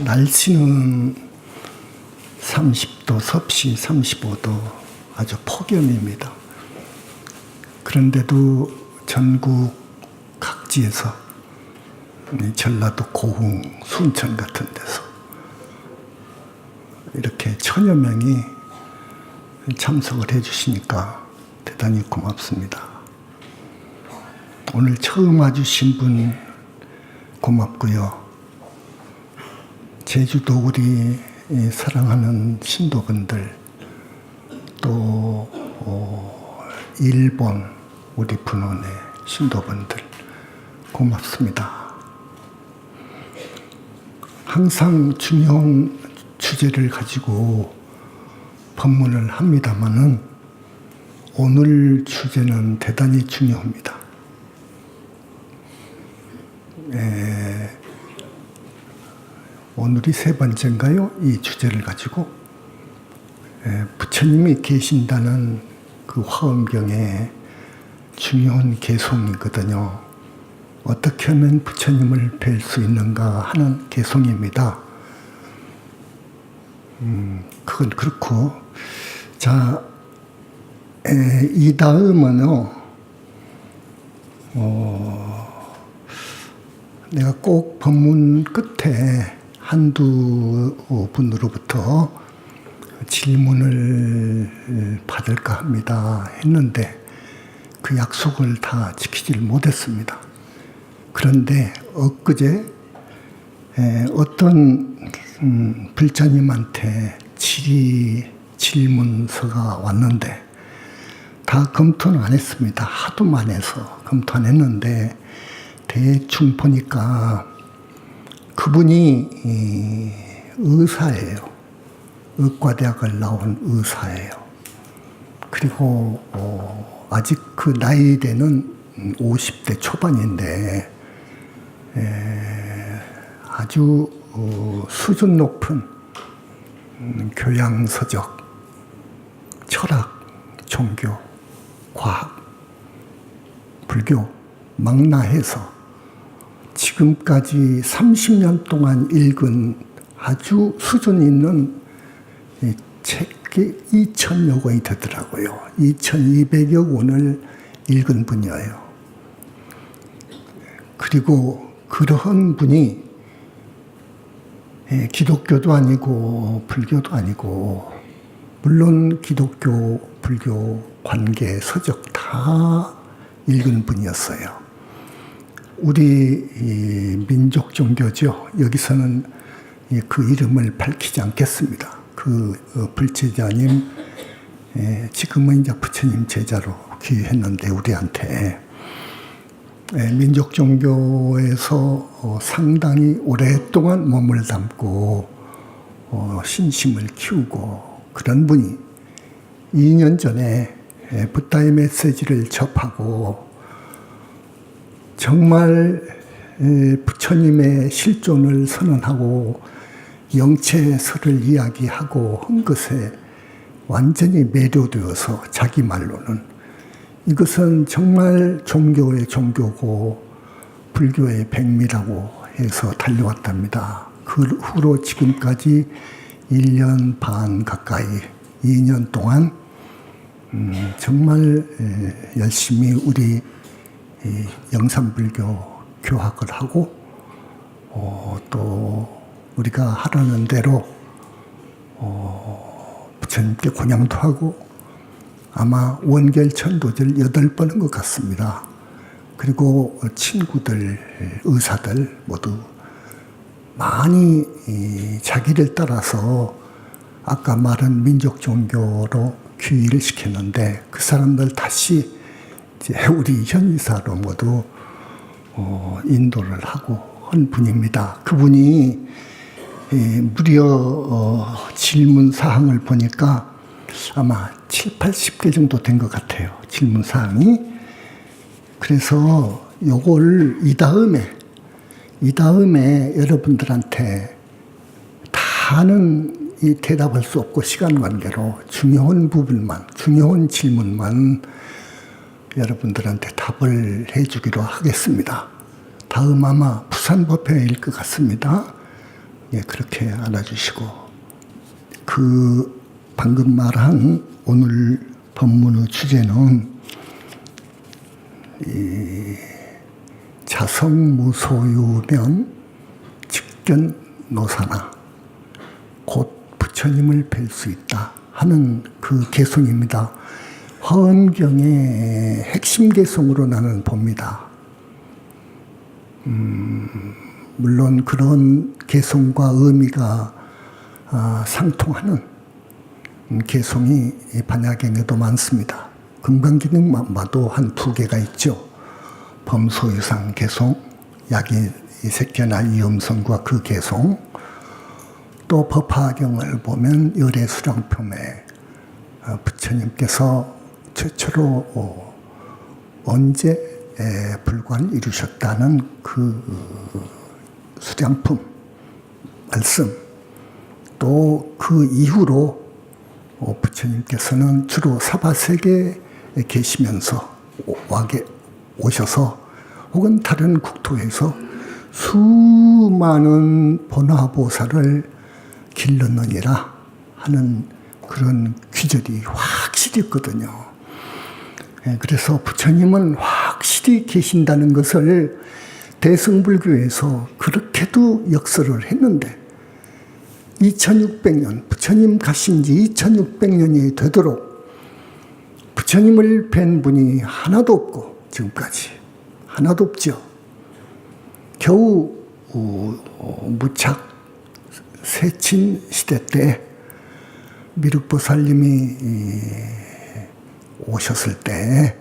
날씨는 30도, 섭씨 35도 아주 폭염입니다. 그런데도 전국 각지에서 전라도 고흥, 순천 같은 데서 이렇게 1000여 명이 참석을 해주시니까 대단히 고맙습니다. 오늘 처음 와주신 분 고맙고요. 제주도 우리 사랑하는 신도분들, 또 일본 우리 분원의 신도분들 고맙습니다. 항상 중요한 주제를 가지고 법문을 합니다마는 오늘 주제는 대단히 중요합니다. 오늘이 3번째인가요? 이 주제를 가지고 부처님이 계신다는 그 화엄경의 중요한 개송이거든요. 어떻게 하면 부처님을 뵐 수 있는가 하는 개송입니다. 그건 그렇고, 자, 이 다음은요, 내가 꼭 법문 끝에 한두 분으로부터 질문을 받을까 합니다 했는데 그 약속을 다 지키질 못했습니다. 그런데 엊그제 어떤 불자님한테 질문서가 왔는데 다 검토는 안 했습니다. 하도 많이 해서 검토 안 했는데 대충 보니까 그분이 의사예요. 의과대학을 나온 의사예요. 그리고 아직 그 나이대는 50대 초반인데 아주 수준 높은 교양서적, 철학, 종교, 과학, 불교 망라해서 지금까지 30년 동안 읽은 아주 수준 있는 책이 2000여 권이 되더라고요. 2200여 권을 읽은 분이에요. 그리고 그러한 분이 기독교도 아니고 불교도 아니고, 물론 기독교, 불교, 관계, 서적 다 읽은 분이었어요. 우리 민족 종교죠. 여기서는 그 이름을 밝히지 않겠습니다. 그 불제자님, 지금은 이제 부처님 제자로 귀했는데 우리한테 민족 종교에서 상당히 오랫동안 몸을 담고 신심을 키우고 그런 분이 2년 전에 붓다의 메시지를 접하고 정말 부처님의 실존을 선언하고 영체설을 이야기하고 한 것에 완전히 매료되어서 자기 말로는 이것은 정말 종교의 종교고 불교의 백미라고 해서 달려왔답니다. 그 후로 지금까지 1년 반 가까이 2년 동안 정말 열심히 우리 영산불교 교학을 하고 또 우리가 하라는 대로 부처님께 공양도 하고 아마 원결천도제를 8번 한 것 같습니다. 그리고 친구들, 의사들 모두 많이 자기를 따라서 아까 말한 민족 종교로 귀의를 시켰는데 그 사람들 다시 이제 우리 현의사로 모두 인도를 하고 한 분입니다. 그분이 무려 질문 사항을 보니까 아마 7, 80개 정도 된 것 같아요. 질문 사항이. 그래서 요걸 이 다음에 여러분들한테 다는 대답할 수 없고 시간 관계로 중요한 부분만, 중요한 질문만 여러분들한테 답을 해주기로 하겠습니다. 다음 아마 부산법회일 것 같습니다. 예, 그렇게 알아주시고, 그 방금 말한 오늘 법문의 주제는 이 자성무소유면 직견노사나 곧 부처님을 뵐 수 있다 하는 그 개성입니다. 화엄경의 핵심 개성으로 나는 봅니다. 물론 그런 개성과 의미가 상통하는 개성이 반야경에도 많습니다. 금강기능마도 한 2개가 있죠. 범소유상 개성, 야기 색견화 이음성과 그 개성, 또 법화경을 보면 열애수량품에 부처님께서 최초로 언제 불관을 이루셨다는 그 수량품 말씀, 또 그 이후로 부처님께서는 주로 사바세계에 계시면서 오셔서 혹은 다른 국토에서 수많은 본화보살을 길렀느니라 하는 그런 귀절이 확실히 있거든요. 그래서 부처님은 확실히 계신다는 것을 대승불교에서 그렇게도 역설을 했는데 2600년, 부처님 가신 지 2600년이 되도록 부처님을 뵌 분이 하나도 없고 지금까지 하나도 없죠. 겨우 무착 세친 시대 때 미륵보살님이 오셨을 때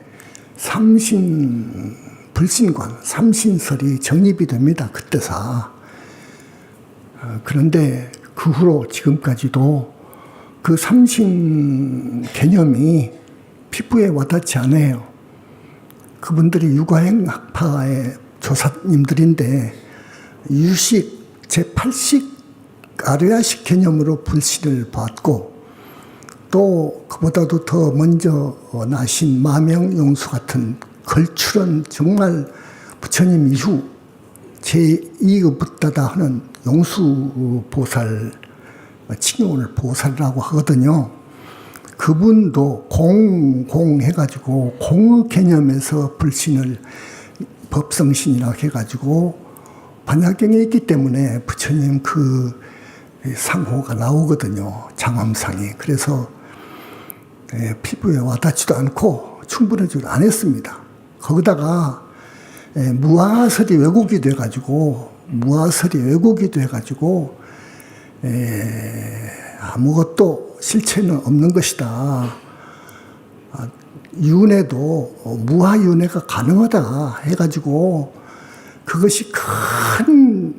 불신관, 삼신설이 정립이 됩니다. 그때사. 그런데 그 후로 지금까지도 그 삼신 개념이 피부에 와닿지 않아요. 그분들이 육아행 학파의 조사님들인데 유식, 제8식 아르야식 개념으로 불신을 받고 또 그보다도 더 먼저 나신 마명용수 같은 걸출은 정말 부처님 이후 제2의 하는 용수보살, 칭용을 보살이라고 하거든요. 그분도 공해가지고 공의 개념에서 불신을 법성신이라고 해가지고 반야경에 있기 때문에 부처님 그 상호가 나오거든요. 장엄상이. 그래서 피부에 와닿지도 않고 충분하지도 않았습니다. 거기다가 무아설이 왜곡이 돼가지고 아무것도 실체는 없는 것이다. 윤회도 무아윤회가 가능하다 해가지고 그것이 큰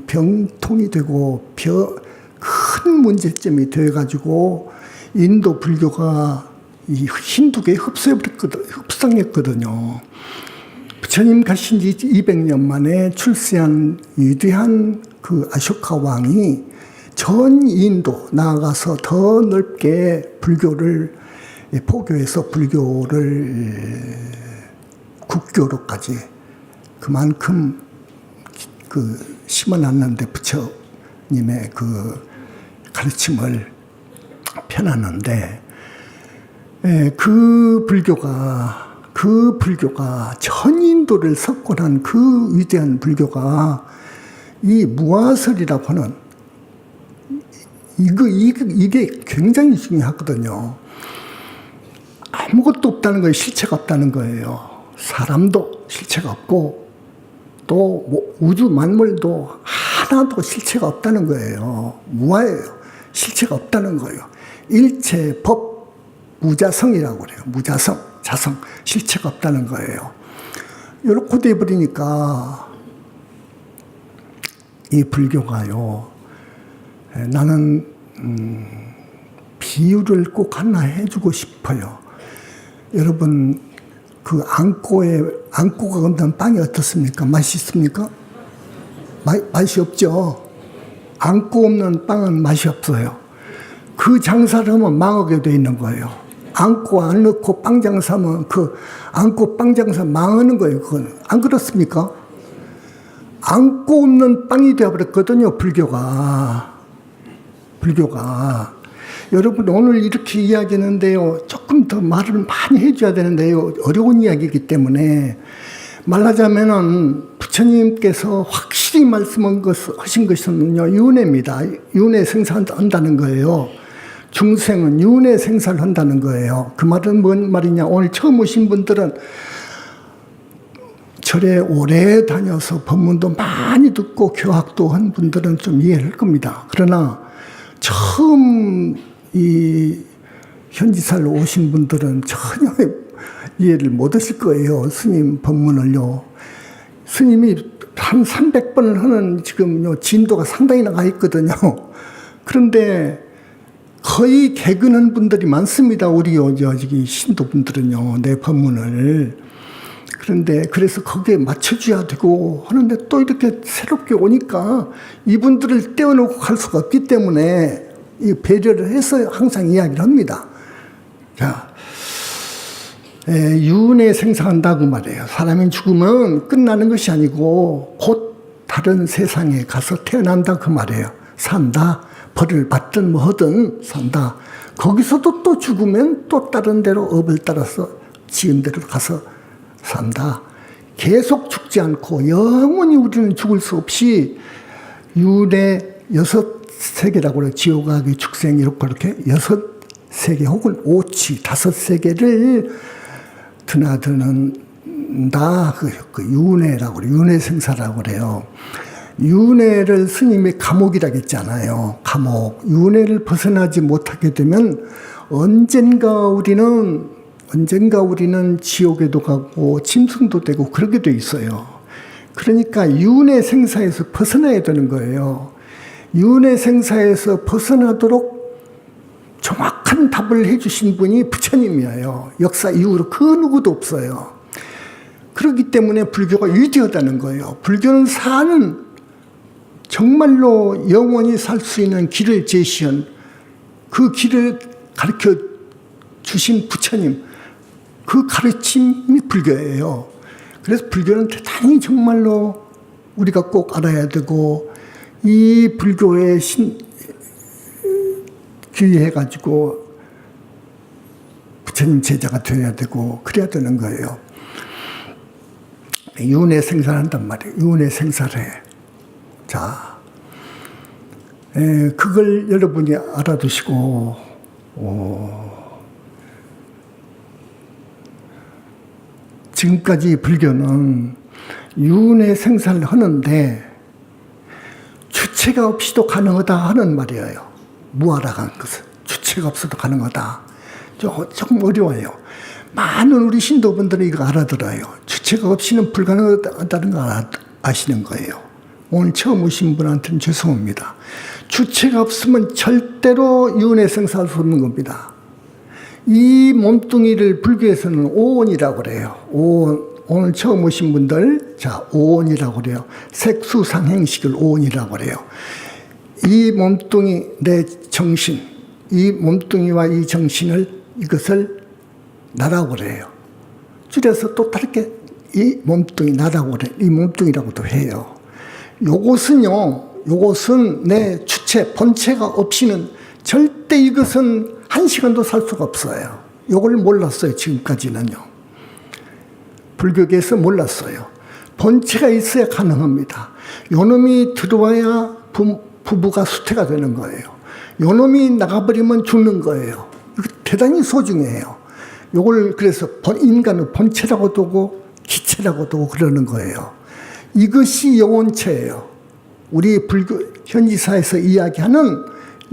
병통이 되고 큰 문제점이 되어가지고 인도 불교가 이 힌두교에 흡상했거든요. 부처님 가신 지 200년 만에 출세한 위대한 그 아쇼카 왕이 전 인도 나아가서 더 넓게 불교를 포교해서 불교를 국교로까지 그만큼 그 심어놨는데 부처님의 그 가르침을 펴놨는데 그 불교가 전 인도를 석권한 그 위대한 불교가 이 무아설이라고 하는 이게 굉장히 중요하거든요. 아무것도 없다는 거예요. 실체가 없다는 거예요. 사람도 실체가 없고 또 뭐 우주 만물도 하나도 실체가 없다는 거예요. 무아예요. 실체가 없다는 거예요. 일체 법 무자성이라고 그래요. 무자성, 자성, 실체가 없다는 거예요. 이렇게 돼버리니까 이 불교가요. 나는 비유를 꼭 하나 해주고 싶어요. 여러분 그 안고가 없는 빵이 어떻습니까? 맛이 있습니까? 맛이 없죠. 안고 없는 빵은 맛이 없어요. 그 장사를 하면 망하게 돼 있는 거예요. 안고 안 넣고 빵 장사하면 그 안고 빵 장사 망하는 거예요. 그건 안 그렇습니까? 안고 없는 빵이 되어버렸거든요, 불교가. 여러분, 오늘 이렇게 이야기하는데요, 조금 더 말을 많이 해줘야 되는데요, 어려운 이야기이기 때문에, 말하자면은 부처님께서 확실히 하신 것은요, 윤회입니다. 윤회 생사한다는 거예요. 중생은 윤회 생사를 한다는 거예요. 그 말은 뭔 말이냐? 오늘 처음 오신 분들은 절에 오래 다녀서 법문도 많이 듣고 교학도 한 분들은 좀 이해를 할 겁니다. 그러나 처음 이 현지살로 오신 분들은 전혀 이해를 못 하실 거예요. 스님 법문을요. 스님이 한 300번을 하는 지금요 진도가 상당히 나가 있거든요. 그런데 거의 개근한 분들이 많습니다. 우리 저기 신도분들은요, 내 법문을. 그런데 그래서 거기에 맞춰줘야 되고 하는데 또 이렇게 새롭게 오니까 이분들을 떼어놓고 갈 수가 없기 때문에 이 배려를 해서 항상 이야기를 합니다. 자, 윤회 생사한다고 말해요. 사람이 죽으면 끝나는 것이 아니고 곧 다른 세상에 가서 태어난다 그 말이에요. 산다. 벌을 받든 뭐 하든 산다. 거기서도 또 죽으면 또 다른 데로 업을 따라서 지은 데로 가서 산다. 계속 죽지 않고 영원히 우리는 죽을 수 없이 윤회 6세계라고 그래요. 지옥하기 축생 이렇게 6세계 혹은 오치 5세계를 드나드는다. 그 윤회라고 그래요. 윤회 생사라고 그래요. 윤회를 스님이 감옥이라고 했잖아요. 감옥. 윤회를 벗어나지 못하게 되면 언젠가 우리는 지옥에도 가고 짐승도 되고 그렇게 돼 있어요. 그러니까 윤회 생사에서 벗어나야 되는 거예요. 윤회 생사에서 벗어나도록 정확한 답을 해주신 분이 부처님이에요. 역사 이후로 그 누구도 없어요. 그렇기 때문에 불교가 위대하다는 거예요. 불교는 정말로 영원히 살 수 있는 길을 제시한 그 길을 가르쳐 주신 부처님, 그 가르침이 불교예요. 그래서 불교는 대단히 정말로 우리가 꼭 알아야 되고, 이 불교에 귀해가지고 부처님 제자가 되어야 되고 그래야 되는 거예요. 윤회 생사를 한단 말이에요. 윤회 생사를 해. 자, 그걸 여러분이 알아두시고, 지금까지 불교는 윤회 생사를 하는데 주체가 없이도 가능하다 하는 말이에요. 무아라는 것은 주체가 없어도 가능하다. 조금 어려워요. 많은 우리 신도분들은 이거 알아들어요. 주체가 없이는 불가능하다는 걸 아시는 거예요. 오늘 처음 오신 분한테는 죄송합니다. 주체가 없으면 절대로 윤회 생사할 수 없는 겁니다. 이 몸뚱이를 불교에서는 오온이라고 그래요. 오온. 오늘 처음 오신 분들, 자, 오온이라고 그래요. 색수상행식을 오온이라고 그래요. 이 몸뚱이, 내 정신, 이 몸뚱이와 이 정신을, 이것을 나라고 그래요. 줄여서 또 다르게 이 몸뚱이, 나라고 그래요. 이 몸뚱이라고도 해요. 요것은 내 주체, 본체가 없이는 절대 이것은 한 시간도 살 수가 없어요. 요걸 몰랐어요, 지금까지는요. 불교계에서 몰랐어요. 본체가 있어야 가능합니다. 요놈이 들어와야 부부가 수태가 되는 거예요. 요놈이 나가버리면 죽는 거예요. 이거 대단히 소중해요. 요걸 그래서 인간은 본체라고도 하고 기체라고도 하고 그러는 거예요. 이것이 영혼체예요. 우리 불교 현지사에서 이야기하는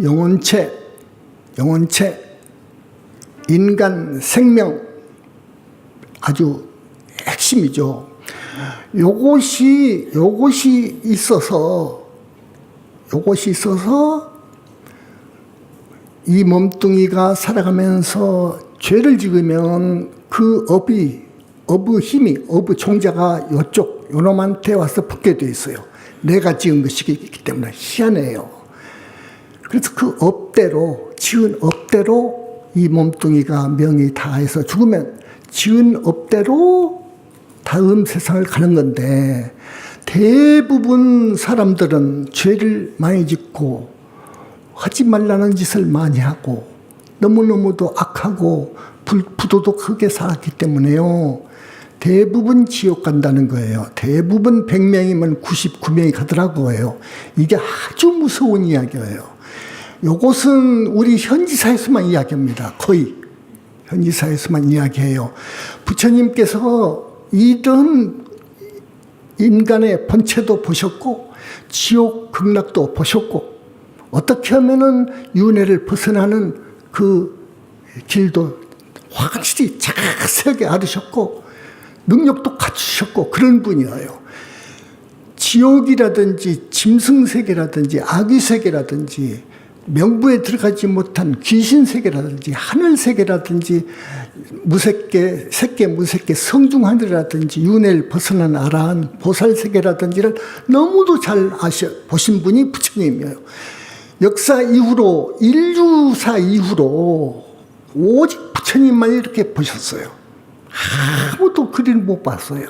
영혼체, 인간 생명 아주 핵심이죠. 요것이 있어서 이 몸뚱이가 살아가면서 죄를 지으면 그 업의 힘이, 업의 종자가 요놈한테 와서 붙게 돼 있어요. 내가 지은 것이기 때문에 희한해요. 그래서 그 업대로, 지은 업대로 이 몸뚱이가 명이 다해서 죽으면 지은 업대로 다음 세상을 가는 건데, 대부분 사람들은 죄를 많이 짓고 하지 말라는 짓을 많이 하고 너무너무도 악하고 부도덕하게 살았기 때문에요. 대부분 지옥 간다는 거예요. 대부분 100명이면 99명이 가더라고요. 이게 아주 무서운 이야기예요. 이것은 우리 현지사에서만 이야기합니다. 거의 현지사에서만 이야기해요. 부처님께서 이런 인간의 본체도 보셨고 지옥 극락도 보셨고 어떻게 하면은 윤회를 벗어나는 그 길도 확실히 자세하게 알으셨고 능력도 갖추셨고 그런 분이에요. 지옥이라든지 짐승세계라든지 아귀세계라든지 명부에 들어가지 못한 귀신세계라든지 하늘세계라든지 무색계, 색계, 무색계, 성중하늘이라든지 윤회를 벗어난 아라한 보살세계라든지를 너무도 잘 보신 분이 부처님이에요. 역사 이후로 인류사 이후로 오직 부처님만 이렇게 보셨어요. 아무도 그리를 못 봤어요.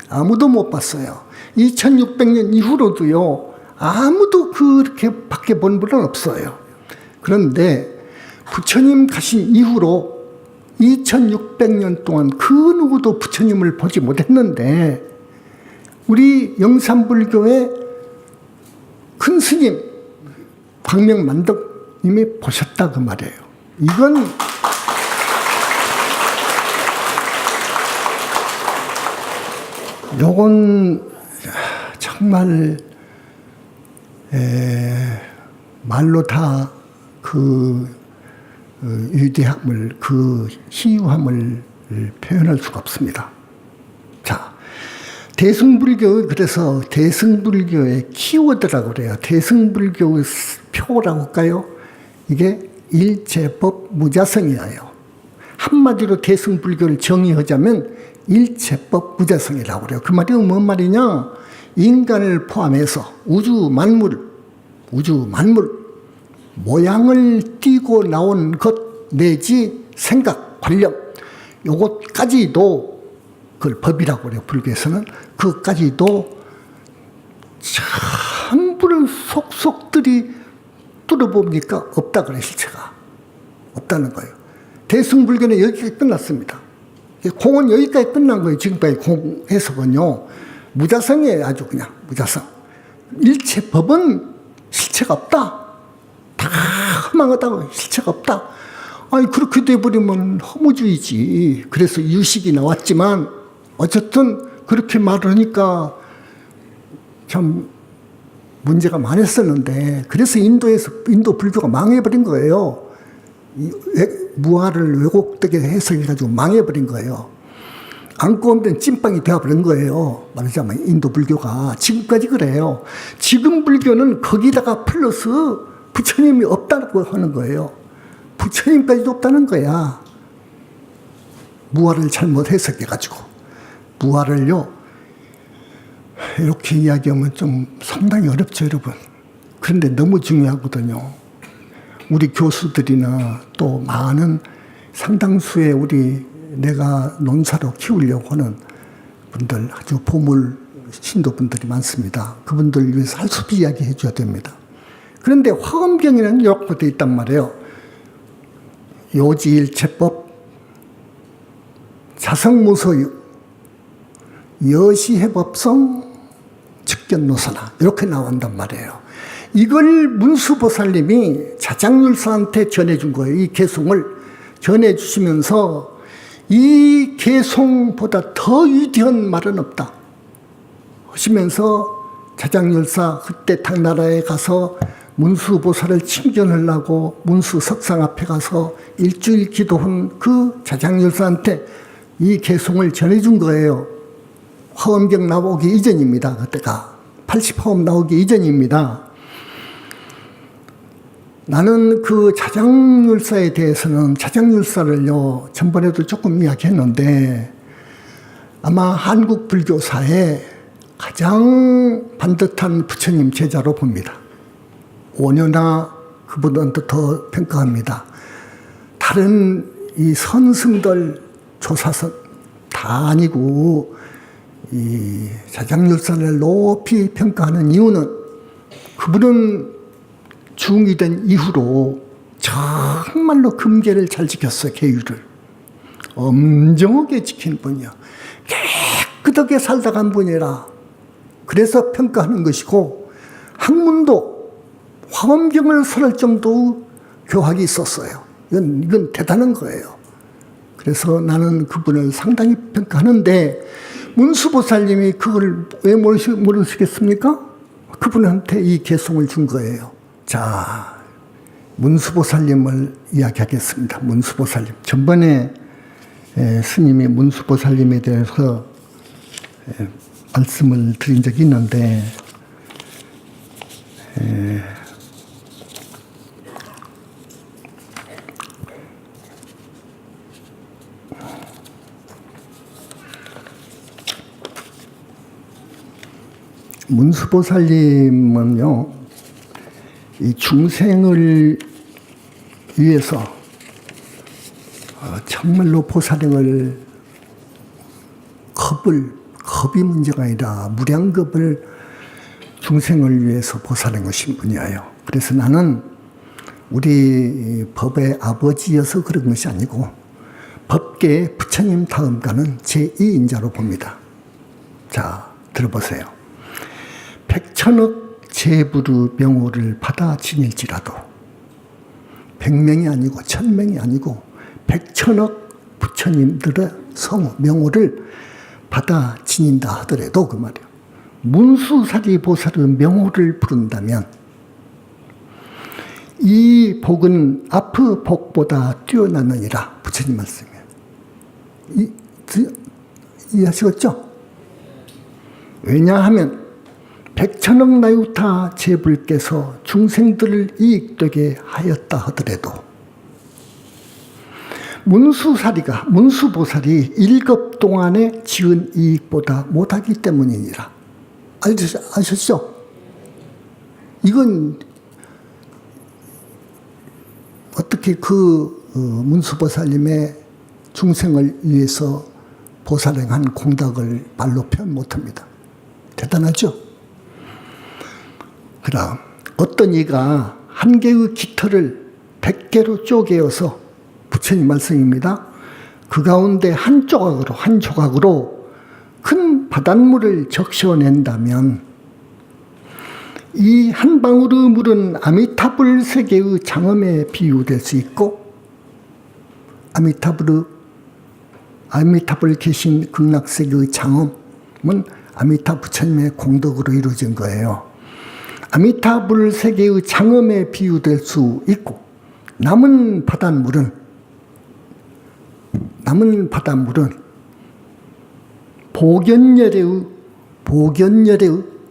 아무도 못 봤어요. 2600년 이후로도요. 아무도 그렇게 밖에 본 분은 없어요. 그런데 부처님 가신 이후로 2600년 동안 그 누구도 부처님을 보지 못했는데 우리 영산불교의 큰 스님 광명만덕님이 보셨다 그 말이에요. 이건 요건 정말 말로 다 그 위대함을 그 희유함을 표현할 수가 없습니다. 자, 대승불교 그래서 대승불교의 키워드라고 그래요. 대승불교의 표라고 할까요? 이게 일체법 무자성이에요. 한마디로 대승불교를 정의하자면 일체법 무자성이라고 그래요. 그 말이 뭔 말이냐? 인간을 포함해서 우주 만물 모양을 띠고 나온 것 내지 생각, 관념 요것까지도 그걸 법이라고 그래요. 불교에서는 그것까지도 전부를 속속들이 뚫어봅니까? 없다 그래. 실체가 없다는 거예요. 대승불교는 여기까지 끝났습니다. 공은 여기까지 끝난 거예요. 지금까지 공 해석은요. 무자성이에요. 아주 그냥 무자성. 일체 법은 실체가 없다. 다 허망하다고 실체가 없다. 아니 그렇게 돼버리면 허무주의지. 그래서 유식이 나왔지만 어쨌든 그렇게 말하니까 참 문제가 많았었는데 그래서 인도 불교가 망해버린 거예요. 무화를 왜곡되게 해석해가지고 망해버린 거예요. 안고 없는 찐빵이 되어버린 거예요. 말하자면 인도 불교가 지금까지 그래요. 지금 불교는 거기다가 플러스 부처님이 없다고 하는 거예요. 부처님까지도 없다는 거야. 무화를 잘못 해석해가지고 무화를요 이렇게 이야기하면 좀 상당히 어렵죠, 여러분. 그런데 너무 중요하거든요. 우리 교수들이나 또 많은 상당수의 우리 내가 논사로 키우려고 하는 분들 아주 보물 신도분들이 많습니다. 그분들 위해서 할 수 없이 이야기해 줘야 됩니다. 그런데 화엄경에는 이렇게 되어 있단 말이에요. 요지일체법 자성무소 여시해법성 즉견노선하 이렇게 나온단 말이에요. 이걸 문수보살님이 자장률사한테 전해준 거예요. 이 개송을 전해주시면서 이 개송보다 더 위대한 말은 없다 하시면서 자장률사 그때 당나라에 가서 문수보살을 칭견하려고 문수석상 앞에 가서 일주일 기도한 그 자장률사한테 이 개송을 전해준 거예요. 화엄경 나오기 이전입니다. 그때가 80화엄 나오기 이전입니다. 나는 그 자장률사에 대해서는 자장률사를요 전번에도 조금 이야기했는데 아마 한국 불교사에 가장 반듯한 부처님 제자로 봅니다. 5년나 그보다도 더 평가합니다. 다른 이 선승들 조사선 다 아니고 이 자장률산을 높이 평가하는 이유는 그분은 중이 된 이후로 정말로 금계를 잘 지켰어요. 계율을 엄정하게 지킨 분이야. 깨끗하게 살다 간 분이라 그래서 평가하는 것이고, 학문도 화엄경을 설할 정도 교학이 있었어요. 이건 대단한 거예요. 그래서 나는 그분을 상당히 평가하는데, 문수보살님이 그걸 왜 모르시겠습니까? 그분한테 이 개성을 준 거예요. 자, 문수보살님을 이야기하겠습니다. 문수보살님. 전번에 스님이 문수보살님에 대해서 말씀을 드린 적이 있는데, 문수보살님은요, 이 중생을 위해서 정말로 보살행을 겁이 문제가 아니라 무량겁을 중생을 위해서 보살행하신 분이에요. 그래서 나는 우리 법의 아버지여서 그런 것이 아니고 법계의 부처님 다음 가는 제2인자로 봅니다. 자, 들어보세요. 백천억 제부르 명호를 받아 지닐지라도, 100명이 아니고 1000명이 아니고 백천억 부처님들의 성호 명호를 받아 지닌다 하더라도 그 말이에요. 문수사리 보살의 명호를 부른다면 이 복은 앞의 복보다 뛰어나느니라. 부처님 말씀이에요. 이해하시겠죠? 왜냐하면 백천억 나유타 제불께서 중생들을 이익되게 하였다 하더라도 문수보살이 1급 동안에 지은 이익보다 못하기 때문이니라. 아셨죠? 이건 어떻게 문수보살님의 중생을 위해서 보살행한 공덕을 말로 표현 못합니다. 대단하죠? 그다음 어떤 이가 한 개의 깃털을 100개로 쪼개어서, 부처님 말씀입니다, 그 가운데 한 조각으로 큰 바닷물을 적셔낸다면 이 한 방울의 물은 아미타불 세계의 장엄에 비유될 수 있고, 아미타불 계신 극락세계의 장엄은 아미타 부처님의 공덕으로 이루어진 거예요. 아미타불 세계의 장엄에 비유될 수 있고, 남은 바닷물은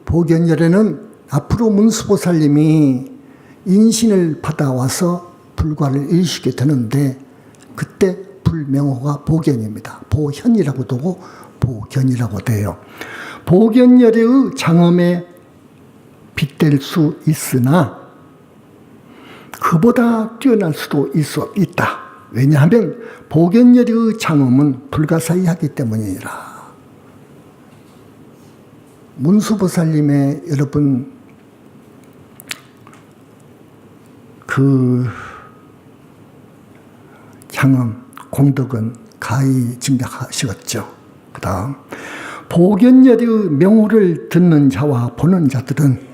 보견열애는 앞으로 문수보살님이 인신을 받아와서 불과를 이루시게 되는데, 그때 불명호가 보견입니다. 보현이라고도 하고 보견이라고 돼요. 보견열애의 장엄에 빗댈 수 있으나 그보다 뛰어날 수도 있다. 왜냐하면 보견열애의 장엄은 불가사의하기 때문이라. 문수보살님의 여러분 그 장엄 공덕은 가히 짐작하시겠죠. 그 다음 보견열애의 명호를 듣는 자와 보는 자들은,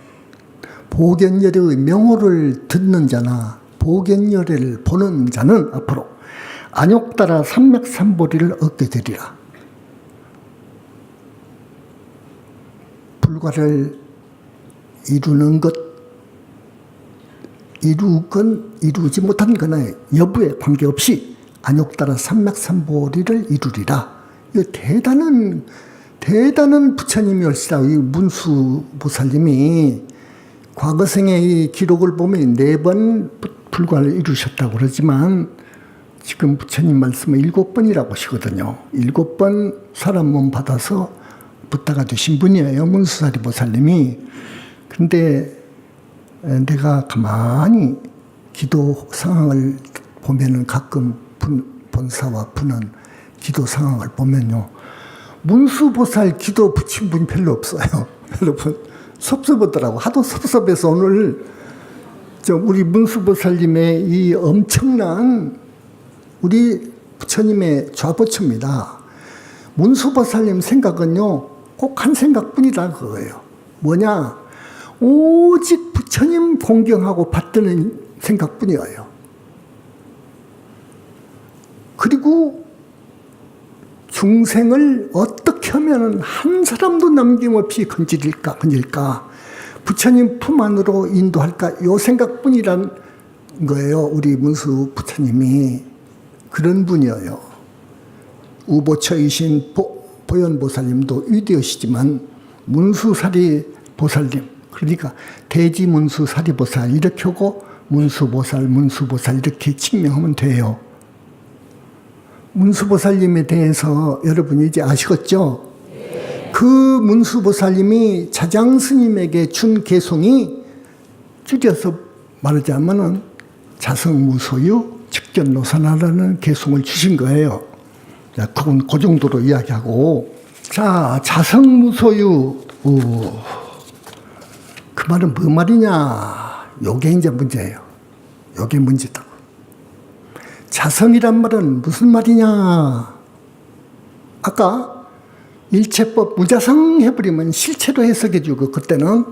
보견열애의 명호를 듣는 자나 보견열애를 보는 자는 앞으로 안욕따라 삼맥삼보리를 얻게 되리라. 불과를 이루는 것, 이루건 이루지 못한 거나 여부에 관계없이 안욕따라 삼맥삼보리를 이루리라. 이거 대단한 부처님이었시다. 이 문수보살님이 과거생의 이 기록을 보면 4번 불과를 이루셨다고 그러지만, 지금 부처님 말씀은 7번이라고 하시거든요. 7번 사람 몸 받아서 부다가 되신 분이에요, 문수사리 보살님이. 근데 내가 가만히 기도 상황을 보면은, 가끔 본사와 푸는 기도 상황을 보면요, 문수보살 기도 붙인 분이 별로 없어요. 여러분, 섭섭하더라고. 하도 섭섭해서 오늘 우리 문수보살님의 이 엄청난 우리 부처님의 좌보처입니다. 문수보살님 생각은요, 꼭 한 생각뿐이다 그거예요. 뭐냐? 오직 부처님 공경하고 받드는 생각뿐이에요. 그리고 중생을 어떻게 하면 한 사람도 남김없이 건질까 부처님 품 안으로 인도할까 요 생각뿐이란 거예요. 우리 문수 부처님이 그런 분이에요. 우보처이신 보현보살님도 위대하시지만 문수사리 보살님, 그러니까 대지문수사리보살 이렇게 하고 문수보살 이렇게 칭명하면 돼요. 문수보살님에 대해서 여러분이 이제 아시겠죠? 네. 그 문수보살님이 자장스님에게 준 개송이 줄여서 말하자면은 자성무소유 직견노사나라는 개송을 주신 거예요. 자, 그건 그 정도로 이야기하고, 자, 자성무소유, 그 말은 뭐 말이냐? 요게 이제 문제예요. 요게 문제다. 자성이란 말은 무슨 말이냐? 아까 일체법 무자성 해버리면 실체로 해석해주고 그때는.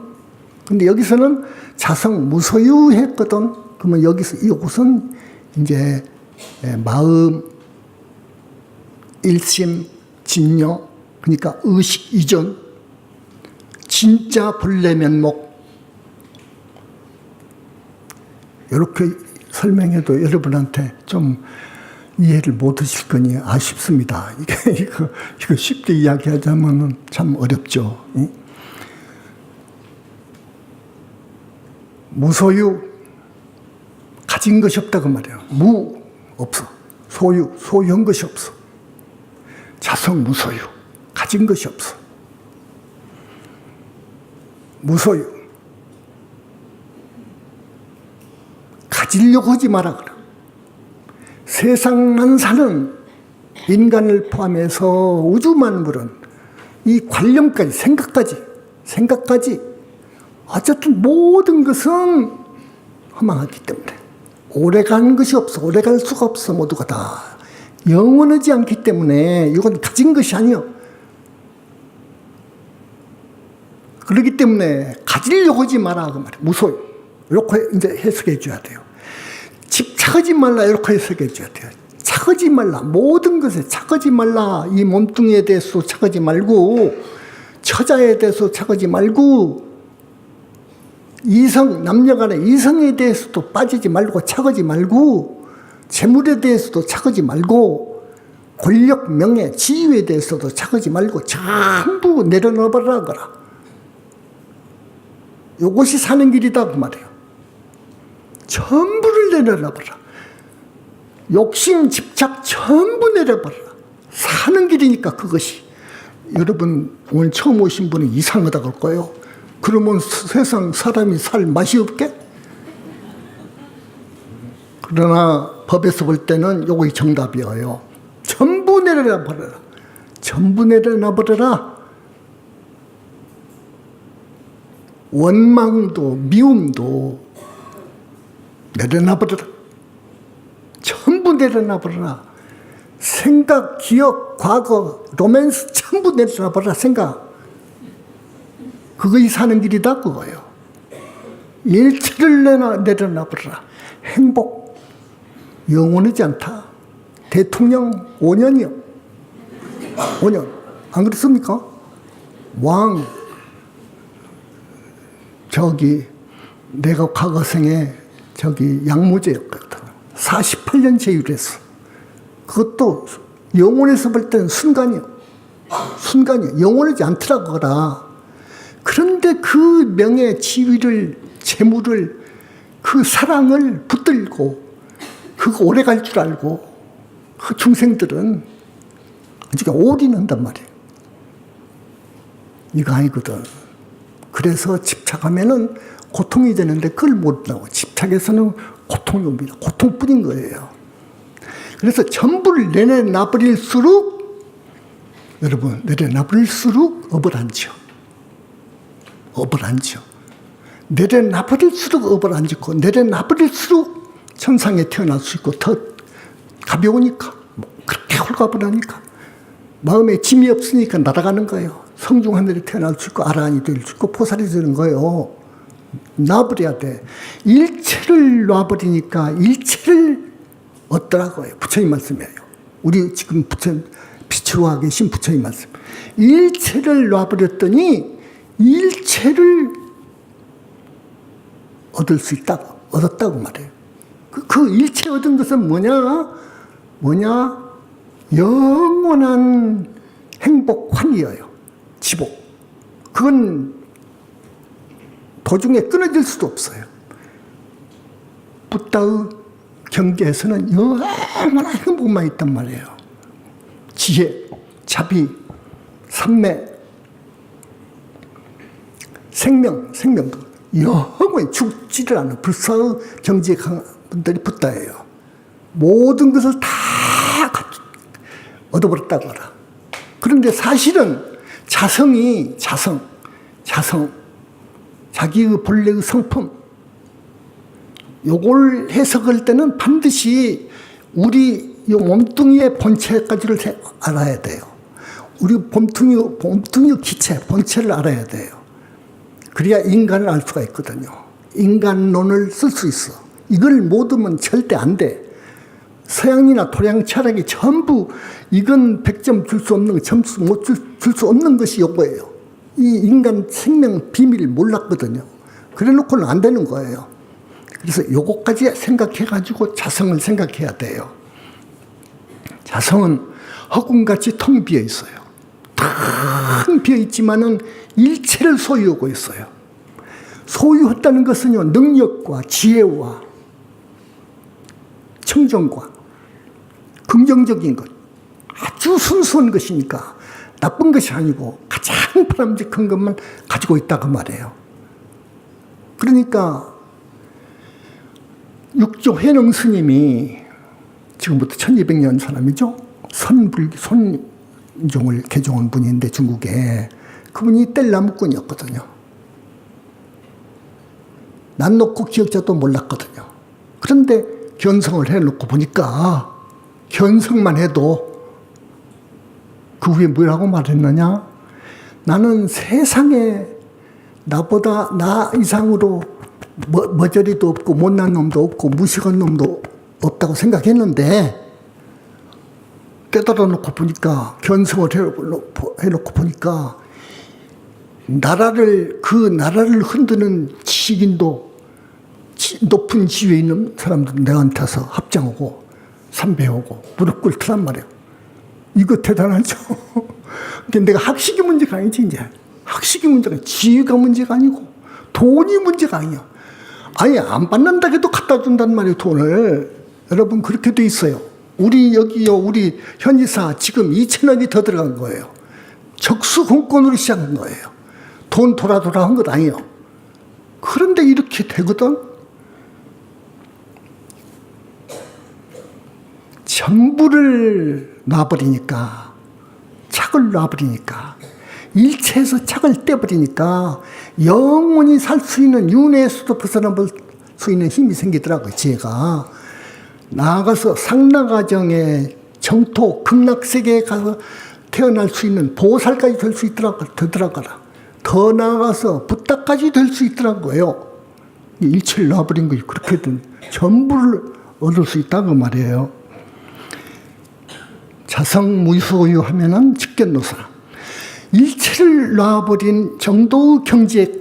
근데 여기서는 자성 무소유 했거든. 그러면 여기서 이것은 이제 마음, 일심, 진여, 그러니까 의식 이전, 진짜 본래 면목, 이렇게 설명해도 여러분한테 좀 이해를 못 하실 거니 아쉽습니다. 이거 쉽게 이야기하자면 참 어렵죠. 무소유, 가진 것이 없다고 말해요. 무, 없어. 소유한 것이 없어. 자성 무소유, 가진 것이 없어. 무소유. 가지려고 하지 마라 그래. 세상만 사는 인간을 포함해서 우주 만물은 이 관념까지, 생각까지 어쨌든 모든 것은 허망하기 때문에 오래가는 것이 없어. 오래갈 수가 없어. 모두가 다 영원하지 않기 때문에 이건 가진 것이 아니요. 그렇기 때문에 가지려고 하지 마라 그 말이야. 무소유. 이렇게 이제 해석해 줘야 돼요. 집착하지 말라 이렇게 해석해 줘야 돼요. 착하지 말라. 모든 것에 착하지 말라. 이 몸뚱이에 대해서 착하지 말고, 처자에 대해서 착하지 말고, 이성, 남녀간의 이성에 대해서도 빠지지 말고 착하지 말고, 재물에 대해서도 착하지 말고, 권력, 명예, 지위에 대해서도 착하지 말고 전부 내려놓아버리라 거라. 이것이 사는 길이다 그 말이에요. 전부를 내려놔버려. 욕심, 집착 전부 내려버려. 사는 길이니까 그것이. 여러분 오늘 처음 오신 분이 이상하다고 할 거예요. 그러면 세상 사람이 살 맛이 없게? 그러나 법에서 볼 때는 요거 정답이에요. 전부 내려놔버려라. 전부 내려놔버려라. 원망도 미움도 내려놔버려라. 전부 내려놔버려라. 생각, 기억, 과거, 로맨스 전부 내려놔버려라. 생각. 그것이 사는 길이다 그거예요. 일체를 내려놔버려라. 행복 영원하지 않다. 대통령 5년이요. 5년. 안 그렇습니까? 왕 내가 과거생에 양무제였거든. 48년 제율했어. 그것도 영혼에서 볼 때는 순간이요. 영원하지 않더라고라. 그런데 그 명예, 지위를, 재물을, 그 사랑을 붙들고 그거 오래 갈 줄 알고 그 중생들은 아직 올인한단 말이에요. 이거 아니거든. 그래서 집착하면은 고통이 되는데 그걸 못하고 집착해서는 고통이 옵니다. 고통뿐인 거예요. 그래서 전부를 내려놔버릴수록 여러분, 내려놔버릴수록 업을 안지요. 업을 안지요. 내려놔버릴수록 업을 안 짓고, 내려놔버릴수록 천상에 태어날 수 있고, 더 가벼우니까, 그렇게 홀가분하니까, 마음에 짐이 없으니까 날아가는 거예요. 성중 하늘에 태어날 수 있고, 아라한이 될 수 있고, 보살이 되는 거예요. 놔버려야 돼. 일체를 놔버리니까 일체를 얻더라고요. 부처님 말씀이에요. 우리 지금 빛으로 와 계신 부처님 말씀. 일체를 놔버렸더니 일체를 얻을 수 있다고, 얻었다고 말해요. 그 일체 얻은 것은 뭐냐? 영원한 행복환이에요. 지복. 그건 도중에 끊어질 수도 없어요. 붓다의 경계에서는 영원한 행복만 있단 말이에요. 지혜, 자비, 삼매, 생명도 영원히 죽지를 않아. 불사의 경지에 강한 분들이 붓다예요. 모든 것을 다 얻어버렸다고 하라. 그런데 사실은 자성이 자기의 본래의 성품, 요걸 해석할 때는 반드시 우리 이 몸뚱이의 본체까지를 알아야 돼요. 우리 몸뚱이의 기체, 본체를 알아야 돼요. 그래야 인간을 알 수가 있거든요. 인간론을 쓸 수 있어. 이걸 모두면 절대 안 돼. 서양이나 도량 철학이 전부 이건 100점 줄 수 없는, 점수 못 줄 수 없는 것이 요거예요. 이 인간 생명 비밀을 몰랐거든요. 그래 놓고는 안 되는 거예요. 그래서 요거까지 생각해가지고 자성을 생각해야 돼요. 자성은 허공같이 텅 비어 있어요. 텅 비어 있지만은 일체를 소유하고 있어요. 소유했다는 것은요, 능력과 지혜와 청정과 긍정적인 것, 아주 순수한 것이니까 나쁜 것이 아니고 가장 바람직한 것만 가지고 있다고 말해요. 그러니까 육조 회능 스님이 지금부터 1200년 사람이죠. 선종을 개종한 분인데 중국에 그분이 뗄나무꾼이었거든요. 난 놓고 기억자도 몰랐거든요. 그런데 견성을 해놓고 보니까 견성만 해도 그 후에 뭐라고 말했느냐? 나는 세상에 나보다 나 이상으로 머저리도 없고 못난 놈도 없고 무식한 놈도 없다고 생각했는데 깨달아 놓고 보니까 견성을 해놓고 보니까 그 나라를 흔드는 지식인도 높은 지위에 있는 사람들 내한테서 합장하고 삼배하고 무릎 꿇더란 말이에요. 이거 대단하죠. 근데 내가 학식이 문제가 아니지 이제. 학식이 문제가 지위가 문제가 아니고 돈이 문제가 아니야. 아예 안 받는다 해도 갖다 준단 말이에요. 돈을. 여러분 그렇게 돼 있어요. 우리 여기요, 우리 현지사 지금 2,000원이 더 들어간 거예요. 적수공권으로 시작한 거예요. 돈 돌아 한 것 아니에요. 그런데 이렇게 되거든. 전부를 놔버리니까, 착을 놔버리니까, 일체에서 착을 떼버리니까 영원히 살 수 있는 윤회에서도 벗어나볼 수 있는 힘이 생기더라고요. 지혜가. 나아가서 상나가정의 정토, 극락세계에 가서 태어날 수 있는 보살까지 될 수 되더라고요. 더 나아가서 붓다까지 될 수 있더라고요. 일체를 놔버린 것이 그렇게든 전부를 얻을 수 있다고 말이에요. 자성무소유 하면은 직견노사. 일체를 놔버린 정도의 경지에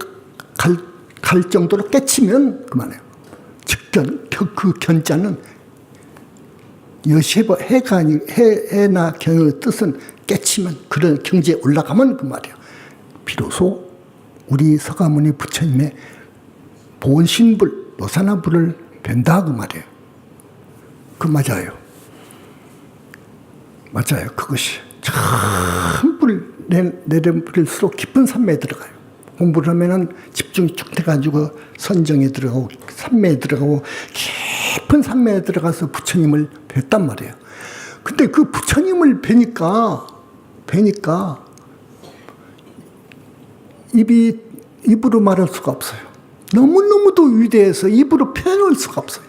갈 정도로 깨치면 그만해요. 직견, 그 견자는 여시해봐, 해나 경의 뜻은 깨치면 그런 경지에 올라가면 그 말이에요. 비로소 우리 서가모니 부처님의 본신불, 노사나불을 뵌다 그 말이에요. 그 맞아요. 맞아요. 그것이 참불 내려버릴수록 깊은 산매에 들어가요. 공부를 하면은 집중이 쭉 돼가지고 선정에 들어가고 산매에 들어가고 깊은 산매에 들어가서 부처님을 뵀단 말이에요. 근데 그 부처님을 뵈니까 뵈니까 입으로 말할 수가 없어요. 너무너무도 위대해서 입으로 표현할 수가 없어요.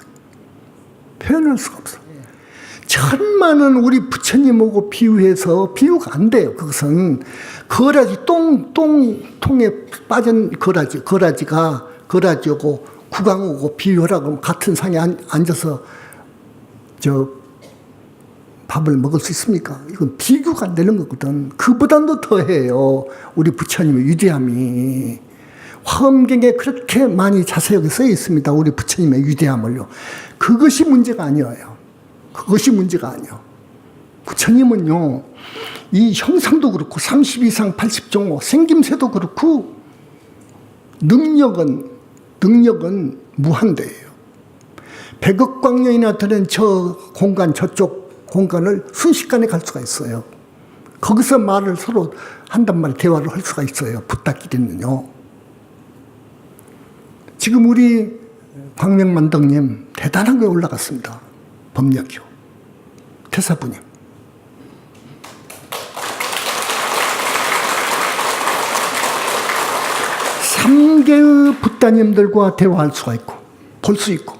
표현할 수가 없어요. 천만은 우리 부처님하고 비유해서 비유가 안 돼요. 그것은 거라지 똥통에 빠진 거라지하고 구강하고 비유하라고 같은 상에 앉아서 밥을 먹을 수 있습니까? 이건 비교가 안 되는 거거든. 그보다도 더해요. 우리 부처님의 위대함이. 화엄경에 그렇게 많이 자세하게 써 있습니다. 우리 부처님의 위대함을요. 그것이 문제가 아니에요. 그것이 문제가 아니에요. 부처님은요, 이 형상도 그렇고 32상 80종호 생김새도 그렇고 능력은 무한대예요. 100억 광년이나 되는 저쪽 공간을 순식간에 갈 수가 있어요. 거기서 말을 서로 한단 말이에요. 대화를 할 수가 있어요. 부탁끼리는요. 지금 우리 광명만덕님 대단하게 올라갔습니다. 법력이요. 태사부님. 삼개의 붓다님들과 대화할 수가 있고 볼 수 있고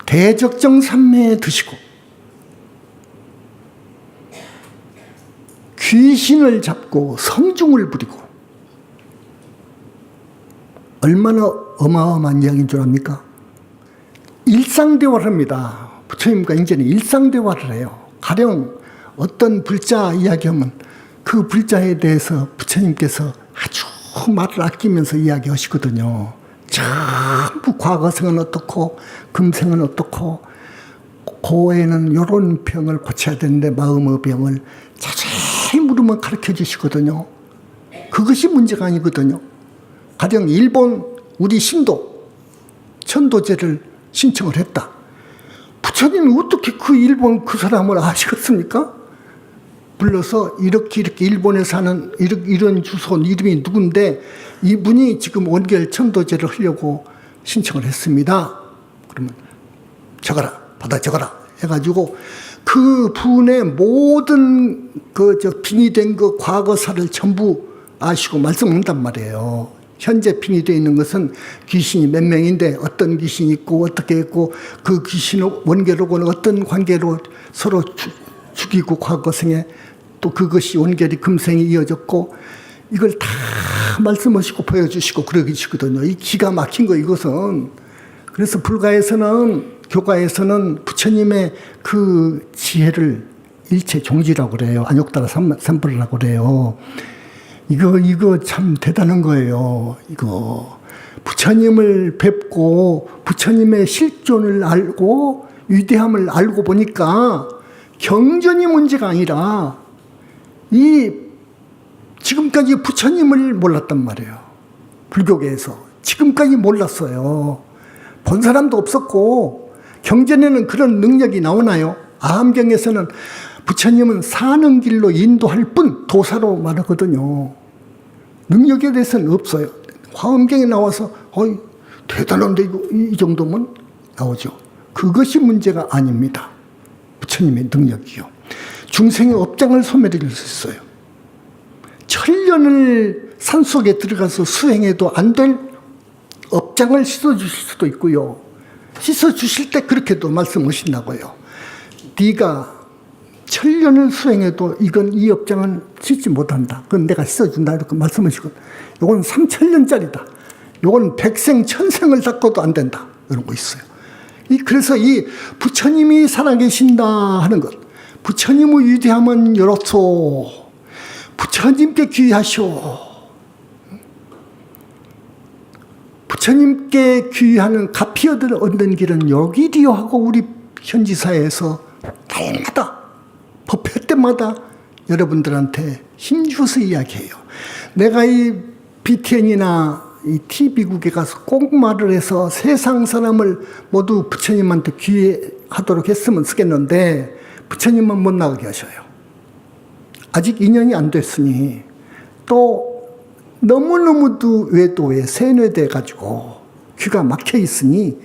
대적정삼매에 드시고 귀신을 잡고 성중을 부리고 얼마나 어마어마한 이야기인 줄 압니까? 일상대화를 합니다. 부처님과 이제는 일상대화를 해요. 가령 어떤 불자 이야기하면 그 불자에 대해서 부처님께서 아주 말을 아끼면서 이야기하시거든요. 전부 과거생은 어떻고 금생은 어떻고 고에는 이런 병을 고쳐야 되는데 마음의 병을 자세히 물으면 가르쳐 주시거든요. 그것이 문제가 아니거든요. 가령 일본 우리 신도 천도제를 신청을 했다. 부처님이 어떻게 그 일본 그 사람을 아시겠습니까? 불러서 이렇게 일본에 사는 이런 주소 이름이 누군데 이분이 지금 원결 천도제를 하려고 신청을 했습니다. 그러면 적어라, 받아 적어라 해가지고 그 분의 모든 빙의된 그 과거사를 전부 아시고 말씀한단 말이에요. 현재 빙의되어 있는 것은 귀신이 몇 명인데 어떤 귀신이 있고 어떻게 있고 그 귀신의 원결하고는 어떤 관계로 서로 죽이고 과거생에 또 그것이 원결이 금생에 이어졌고 이걸 다 말씀하시고 보여주시고 그러시거든요. 이 기가 막힌 거 이것은. 그래서 불가에서는 교가에서는 부처님의 그 지혜를 일체 종지라고 그래요. 안욕따라 삼불이라고 그래요. 이거 참 대단한 거예요. 이거 부처님을 뵙고 부처님의 실존을 알고 위대함을 알고 보니까 경전이 문제가 아니라 지금까지 부처님을 몰랐단 말이에요. 불교계에서 지금까지 몰랐어요. 본 사람도 없었고 경전에는 그런 능력이 나오나요? 아함경에서는 부처님은 사는 길로 인도할 뿐 도사로 말하거든요. 능력에 대해서는 없어요. 화엄경에 나와서 대단한데 이 정도면 나오죠. 그것이 문제가 아닙니다. 부처님의 능력이요. 중생의 업장을 소멸할 수 있어요. 천년을 산속에 들어가서 수행해도 안 될 업장을 씻어주실 수도 있고요. 씻어주실 때 그렇게도 말씀하신다고요. 네가 천년을 수행해도 이 업장은 씻지 못한다. 그건 내가 씻어준다. 이렇게 말씀하시고, 요건 3000년짜리다. 요건 백생, 천생을 닦아도 안 된다. 이런 거 있어요. 그래서 이 부처님이 살아계신다 하는 것, 부처님의 위대함은 이렇소. 부처님께 귀하시오. 부처님께 귀하는 값이 얻는 길은 여기리요 하고 우리 현지사회에서 날마다 법회 때마다 여러분들한테 힘주어서 이야기해요. 내가 이 BTN이나 이 TV국에 가서 꼭 말을 해서 세상 사람을 모두 부처님한테 귀하도록 했으면 쓰겠는데 부처님은 못 나가게 하셔요. 아직 인연이 안 됐으니 또 너무너무도 외도에 세뇌돼 가지고 귀가 막혀 있으니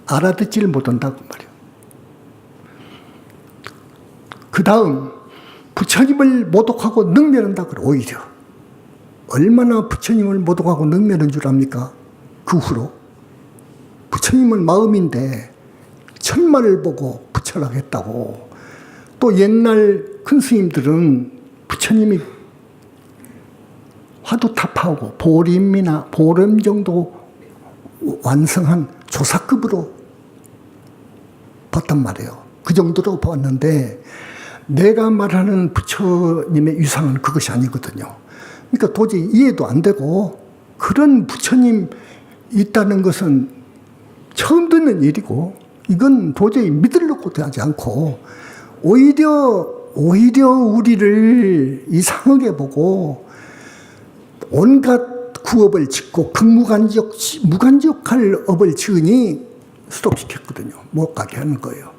알아듣지를 못한다고 말이에요. 그 다음 부처님을 모독하고 능멸한다 그래. 오히려 얼마나 부처님을 모독하고 능멸한 줄 압니까? 그 후로 부처님은 마음인데 천만을 보고 부처라고 했다고. 또 옛날 큰 스님들은 부처님이 화두탑하고 보림이나 보름 정도 완성한 조사급으로 봤단 말이에요. 그 정도로 봤는데 내가 말하는 부처님의 위상은 그것이 아니거든요. 그러니까 도저히 이해도 안 되고, 그런 부처님 있다는 것은 처음 듣는 일이고, 이건 도저히 믿으려고도 하지 않고, 오히려 우리를 이상하게 보고 온갖 구업을 짓고 무간지역할 업을 지으니 스톱시켰거든요. 못 가게 하는 거예요.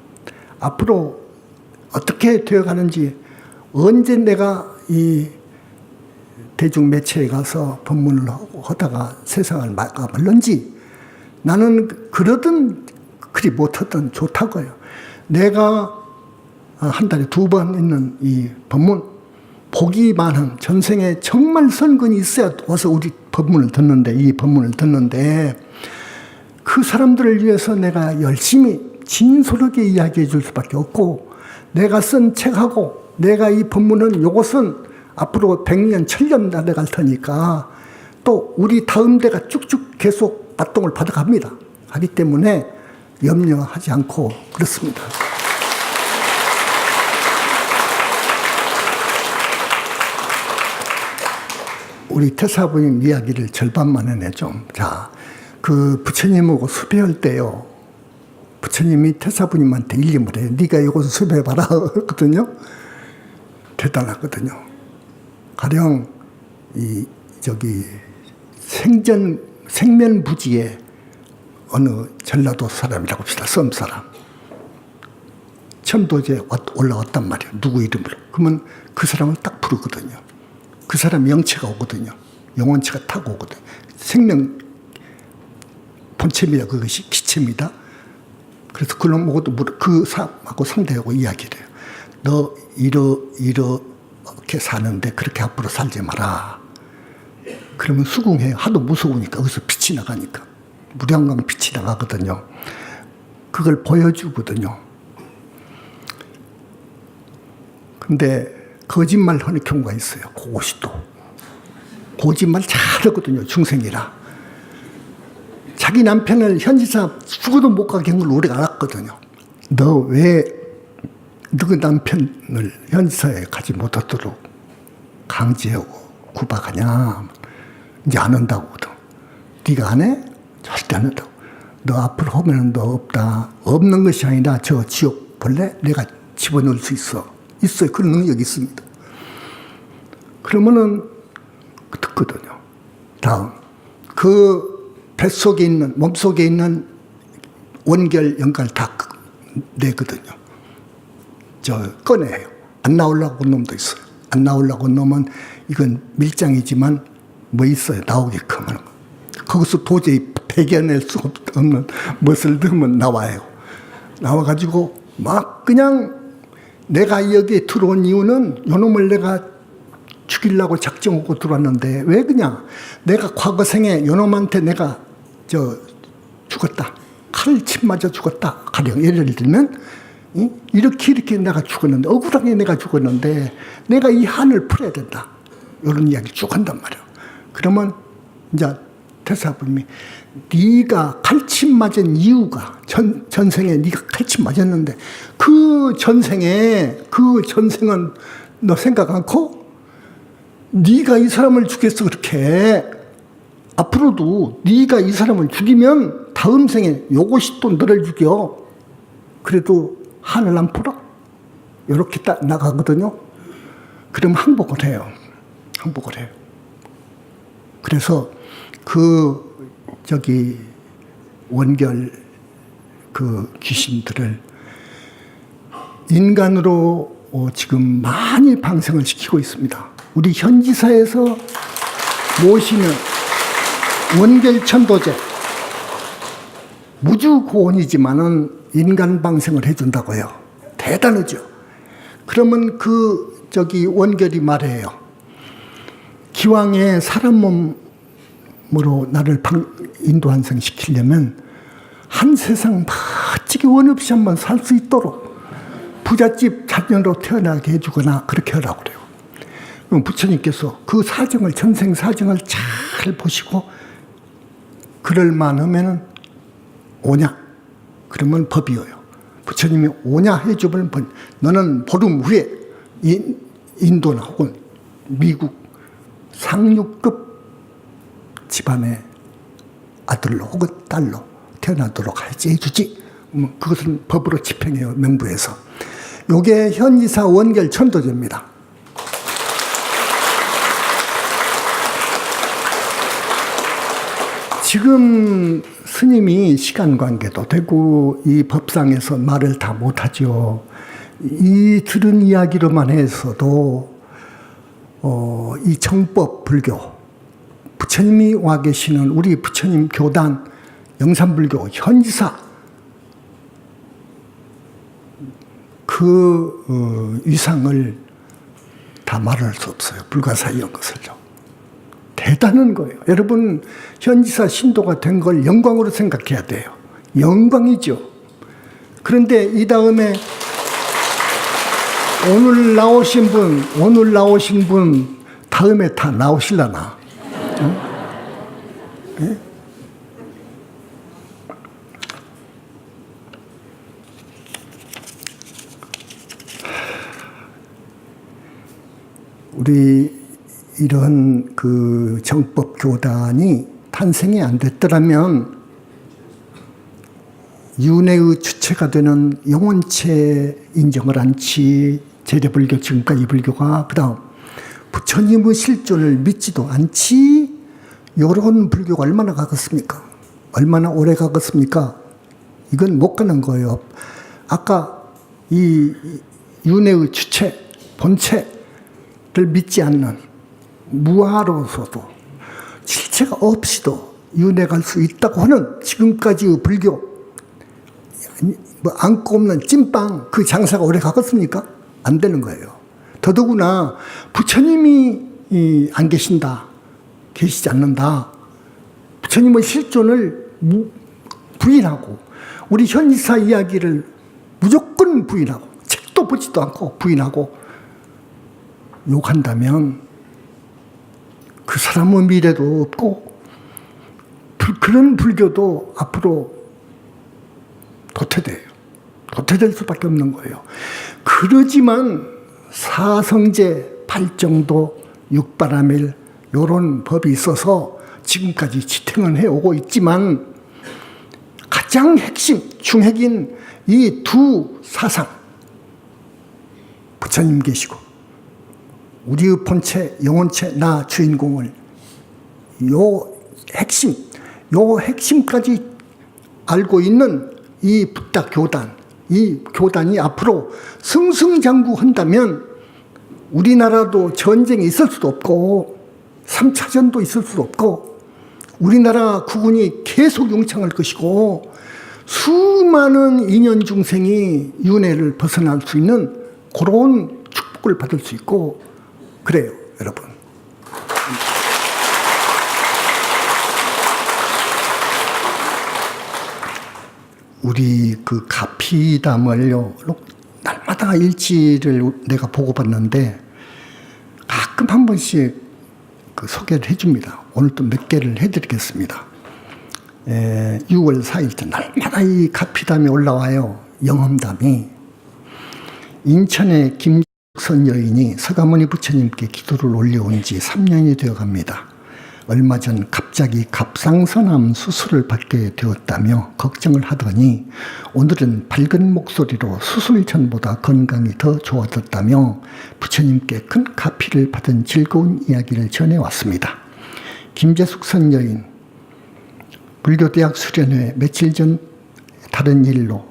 앞으로 어떻게 되어가는지, 언제 내가 이 대중매체에 가서 법문을 하다가 세상을 막아버렸는지, 나는 그러든 그리 못하든 좋다고요. 내가 한 달에 2번 있는 이 법문, 복이 많은, 전생에 정말 선근이 있어야 와서 우리 법문을 듣는데, 이 법문을 듣는데, 그 사람들을 위해서 내가 열심히 진솔하게 이야기해 줄 수밖에 없고, 내가 쓴 책하고 내가 이 법문은 요것은 앞으로 100년, 1000년 날아갈 테니까 또 우리 다음 대가 쭉쭉 계속 발동을 받아갑니다. 하기 때문에 염려하지 않고 그렇습니다. 우리 태사부님 이야기를 절반만에 좀. 자, 그 부처님하고 수배할 때요, 부처님이 태사부님한테 일림을 해요. 네가 이것을 수배해봐라 하거든요. 대단하거든요. 가령 생면부지에 어느 전라도 사람이라고 합시다. 섬 사람. 천도제에 올라왔단 말이에요. 누구 이름으로. 그러면 그 사람을 딱 부르거든요. 그 사람 영체가 오거든요. 영혼체가 타고 오거든요. 생명 본체입니다. 그것이 기체입니다. 그래서 그놈 보고도 그 사람하고 상대하고 이야기를 해요. 너 이렇게 사는데 그렇게 앞으로 살지 마라. 그러면 수긍해요. 하도 무서우니까. 거기서 빛이 나가니까. 무량강 빛이 나가거든요. 그걸 보여주거든요. 근데 거짓말 하는 경우가 있어요. 그것이 또. 거짓말 잘하거든요. 중생이라. 자기 남편을 현지사 죽어도 못 가게 한 걸 우리가 알았거든요. 너 왜 너 남편을 현지사에 가지 못하도록 강제하고 구박하냐. 이제 안 한다고. 네가 안 해? 절대 안 한다고. 너 앞으로 하면 너 없다. 없는 것이 아니라 저 지옥 벌레 내가 집어넣을 수 있어. 있어요. 그런 능력이 있습니다. 그러면은 듣거든요. 다음. 그 뱃속에 있는, 몸속에 있는 원결, 연결 다 내거든요. 꺼내요. 안 나오려고 온 놈도 있어요. 안 나오려고 온 놈은 이건 밀장이지만 뭐 있어요. 나오게끔 하는 거. 거기서 도저히 배겨낼 수 없는 멋을 넣으면 나와요. 나와가지고 막 그냥 내가 여기에 들어온 이유는 요놈을 내가 죽이려고 작정하고 들어왔는데 왜 그냥 내가 과거생에 요놈한테 내가 죽었다. 칼침 맞아 죽었다. 가령 예를 들면 이렇게 내가 죽었는데 억울하게 내가 죽었는데 내가 이 한을 풀어야 된다. 이런 이야기를 쭉 한단 말이에요. 그러면 이제 태사부님이 네가 칼침 맞은 이유가 전생에 네가 칼침 맞았는데 그 전생은 너 생각 않고 네가 이 사람을 죽였어. 그렇게 앞으로도 네가 이 사람을 죽이면 다음 생에 요것이 또 너를 죽여. 그래도 한을 안 풀어. 이렇게 딱 나가거든요. 그럼 항복을 해요. 항복을 해요. 그래서 원결 귀신들을 인간으로 지금 많이 방생을 시키고 있습니다. 우리 현지사에서 모시는 원결천도제 무주고원이지만은 인간 방생을 해준다고요. 대단하죠. 그러면 그 저기 원결이 말해요. 기왕에 사람 몸으로 나를 인도환생시키려면 한 세상 멋지게 원 없이 한번 살 수 있도록 부잣집 자녀로 태어나게 해주거나 그렇게 하라고 그래요. 그럼 부처님께서 그 사정을, 전생 사정을 잘 보시고 그럴만하면 오냐? 그러면 법이어요. 부처님이 오냐 해주면 너는 보름 후에 인도나 혹은 미국 상류급 집안의 아들로 혹은 딸로 태어나도록 할지 해주지. 그것은 법으로 집행해요. 명부에서. 요게 현지사 원결 천도제입니다. 지금 스님이 시간 관계도 되고 이 법상에서 말을 다 못하죠. 이 들은 이야기로만 해서도 이 정법 불교, 부처님이 와 계시는 우리 부처님 교단 영산불교 현지사 그 위상을 다 말할 수 없어요. 불가사의한 것을요. 대단한 거예요. 여러분 현지사 신도가 된 걸 영광으로 생각해야 돼요. 영광이죠. 그런데 이 다음에 오늘 나오신 분 다음에 다 나오실라나? 네? 우리 이런 그 정법 교단이 탄생이 안 됐더라면 윤회의 주체가 되는 영혼체 인정을 않지, 제대불교 지금까지 이 불교가 그다음 부처님의 실존을 믿지도 않지, 이런 불교가 얼마나 가겠습니까? 얼마나 오래 가겠습니까? 이건 못 가는 거예요. 아까 이 윤회의 주체, 본체를 믿지 않는 무아로서도 실체가 없이도 윤회갈 수 있다고 하는 지금까지의 불교, 뭐 안고 없는 찐빵 그 장사가 오래 가겠습니까? 안 되는 거예요. 더더구나 부처님이 안 계신다, 계시지 않는다, 부처님의 실존을 부인하고 우리 현지사 이야기를 무조건 부인하고 책도 보지도 않고 부인하고 욕한다면 그 사람의 미래도 없고 그런 불교도 앞으로 도태돼요. 도태될 수밖에 없는 거예요. 그러지만 사성제, 팔정도, 육바라밀 이런 법이 있어서 지금까지 지탱은 해오고 있지만 가장 핵심, 중핵인 이 두 사상, 부처님 계시고 우리의 본체, 영혼체, 나 주인공을 요 핵심까지 알고 있는 이 붓다 교단, 이 교단이 앞으로 승승장구한다면 우리나라도 전쟁이 있을 수도 없고 3차전도 있을 수도 없고 우리나라 국군이 계속 용창할 것이고 수많은 인연 중생이 윤회를 벗어날 수 있는 그런 축복을 받을 수 있고 그래요, 여러분. 우리 그 가피담을요, 날마다 일지를 내가 보고받는데 가끔 한 번씩 그 소개를 해줍니다. 오늘 또 몇 개를 해드리겠습니다. 6월 4일째 날마다 이 가피담이 올라와요. 영험담이. 인천의 김선 여인이 서가모니 부처님께 기도를 올려온 지 3년이 되어 갑니다. 얼마 전 갑자기 갑상선암 수술을 받게 되었다며 걱정을 하더니 오늘은 밝은 목소리로 수술 전보다 건강이 더 좋아졌다며 부처님께 큰 가피를 받은 즐거운 이야기를 전해왔습니다. 김재숙 선여인, 불교대학 수련회 며칠 전 다른 일로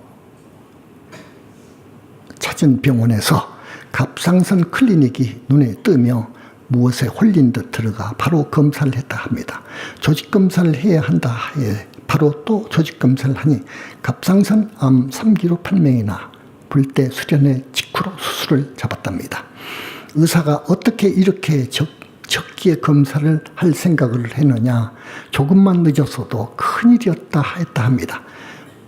찾은 병원에서 갑상선 클리닉이 눈에 뜨며 무엇에 홀린 듯 들어가 바로 검사를 했다 합니다. 조직검사를 해야 한다 하에 바로 또 조직검사를 하니 갑상선 암 3기로 판명이 나 불대 수련회 직후로 수술을 잡았답니다. 의사가 어떻게 이렇게 적기에 검사를 할 생각을 했느냐. 조금만 늦었어도 큰일이었다 했다 합니다.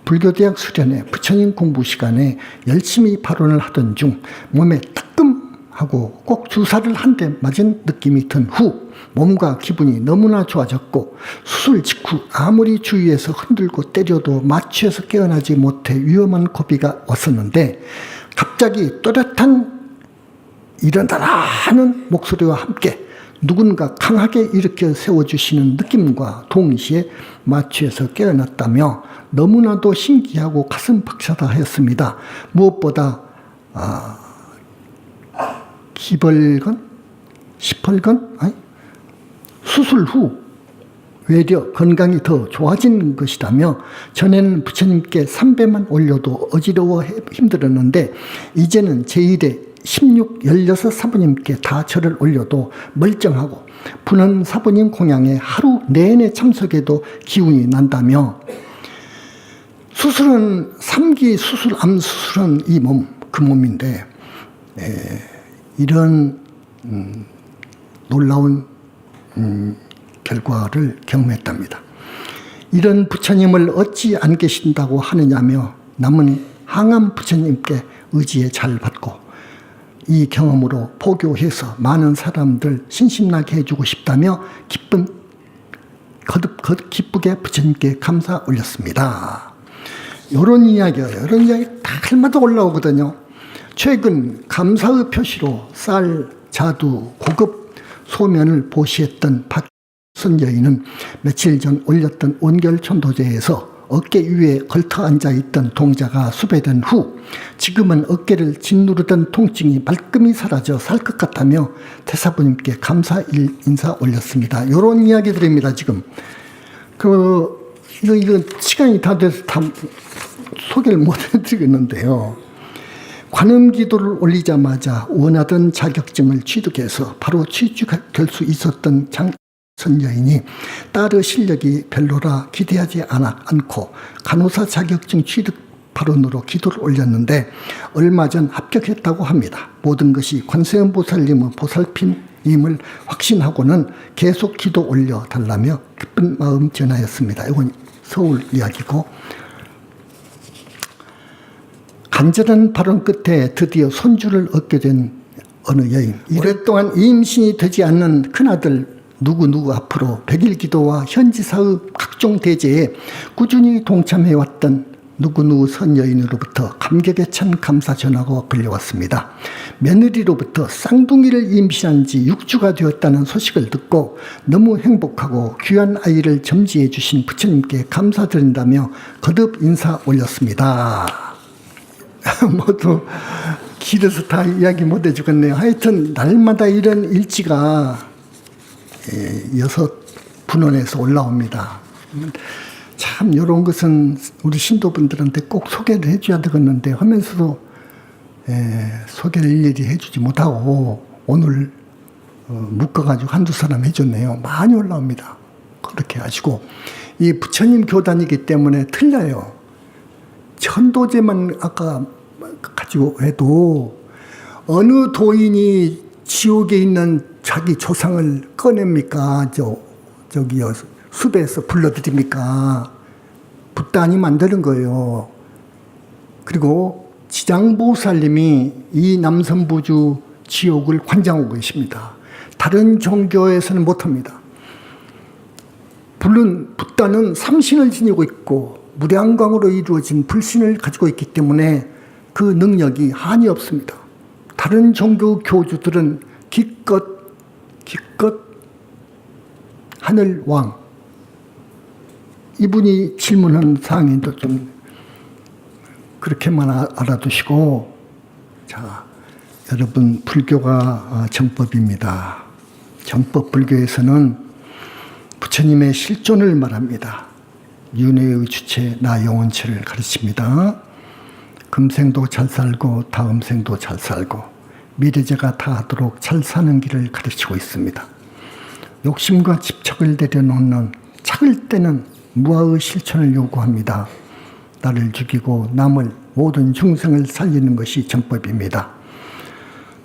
불교대학 수련회 부처님 공부 시간에 열심히 발언을 하던 중 몸에 따끔하고 꼭 주사를 한 대 맞은 느낌이 든 후 몸과 기분이 너무나 좋아졌고 수술 직후 아무리 주위에서 흔들고 때려도 마취해서 깨어나지 못해 위험한 고비가 왔었는데 갑자기 또렷한 일어나라 하는 목소리와 함께 누군가 강하게 일으켜 세워주시는 느낌과 동시에 마취해서 깨어났다며 너무나도 신기하고 가슴 벅차다했습니다. 무엇보다 기벌건? 시펄건? 수술 후 외려 건강이 더 좋아진 것이라며 전에는 부처님께 3배만 올려도 어지러워 힘들었는데 이제는 제1회 16, 16 사부님께 다 절을 올려도 멀쩡하고 부는 사부님 공양에 하루 내내 참석해도 기운이 난다며 수술은 3기 수술, 암 수술은 이 몸, 그 몸인데 이런 놀라운 결과를 경험했답니다. 이런 부처님을 어찌 안 계신다고 하느냐며 남은 항암 부처님께 의지에 잘 받고 이 경험으로 포교해서 많은 사람들 신심나게 해주고 싶다며 기쁘게 부처님께 감사 올렸습니다. 이런 이야기예요. 이런 이야기 달마다 올라오거든요. 최근 감사의 표시로 쌀, 자두, 고급 소면을 보시했던 박선 여인은 며칠 전 올렸던 온결천도제에서 어깨 위에 걸터 앉아있던 동자가 수배된 후 지금은 어깨를 짓누르던 통증이 말끔히 사라져 살 것 같다며 태사부님께 감사 인사 올렸습니다. 이런 이야기들입니다. 지금 이거 시간이 다 돼서 다 소개를 못 해드리겠는데요. 관음 기도를 올리자마자 원하던 자격증을 취득해서 바로 취직될 수 있었던 장선 여인이 딸의 실력이 별로라 기대하지 않고 간호사 자격증 취득 발언으로 기도를 올렸는데 얼마 전 합격했다고 합니다. 모든 것이 관세음보살님의 보살핌임을 확신하고는 계속 기도 올려달라며 기쁜 마음 전하였습니다. 이건 서울 이야기고 간절한 발언 끝에 드디어 손주를 얻게 된 어느 여인. 오랫동안 임신이 되지 않는 큰아들 누구 앞으로 백일 기도와 현지사의 각종 대제에 꾸준히 동참해왔던 누구 선 여인으로부터 감격에 찬 감사 전화가 걸려왔습니다. 며느리로부터 쌍둥이를 임신한 지 6주가 되었다는 소식을 듣고 너무 행복하고 귀한 아이를 점지해 주신 부처님께 감사드린다며 거듭 인사 올렸습니다. 모두 길어서 다 이야기 못 해주겠네요. 하여튼 날마다 이런 일지가 6분원에서 올라옵니다. 참 이런 것은 우리 신도분들한테 꼭 소개를 해줘야 되겠는데 하면서도 소개를 일일이 해주지 못하고 오늘 묶어가지고 한두 사람 해줬네요. 많이 올라옵니다. 그렇게 하시고 이 부처님 교단이기 때문에 틀려요. 천도제만 아까 가지고 해도 어느 도인이 지옥에 있는 자기 조상을 꺼냅니까? 저기요 숲에서 불러드립니까? 붓단이 만드는 거예요. 그리고 지장보살님이 이 남선부주 지옥을 관장하고 계십니다. 다른 종교에서는 못합니다. 물론 붓단은 삼신을 지니고 있고 무량광으로 이루어진 불신을 가지고 있기 때문에 그 능력이 한이 없습니다. 다른 종교 교주들은 기껏 하늘왕 이분이 질문한 사항인데 좀 그렇게만 알아두시고 자 여러분 불교가 정법입니다. 정법 불교에서는 부처님의 실존을 말합니다. 윤회의 주체 나 영원체를 가르칩니다. 금생도 잘 살고 다음 생도 잘 살고 미래제가 다 하도록 잘 사는 길을 가르치고 있습니다. 욕심과 집착을 내려놓는 착을 때는 무아의 실천을 요구합니다. 나를 죽이고 남을 모든 중생을 살리는 것이 정법입니다.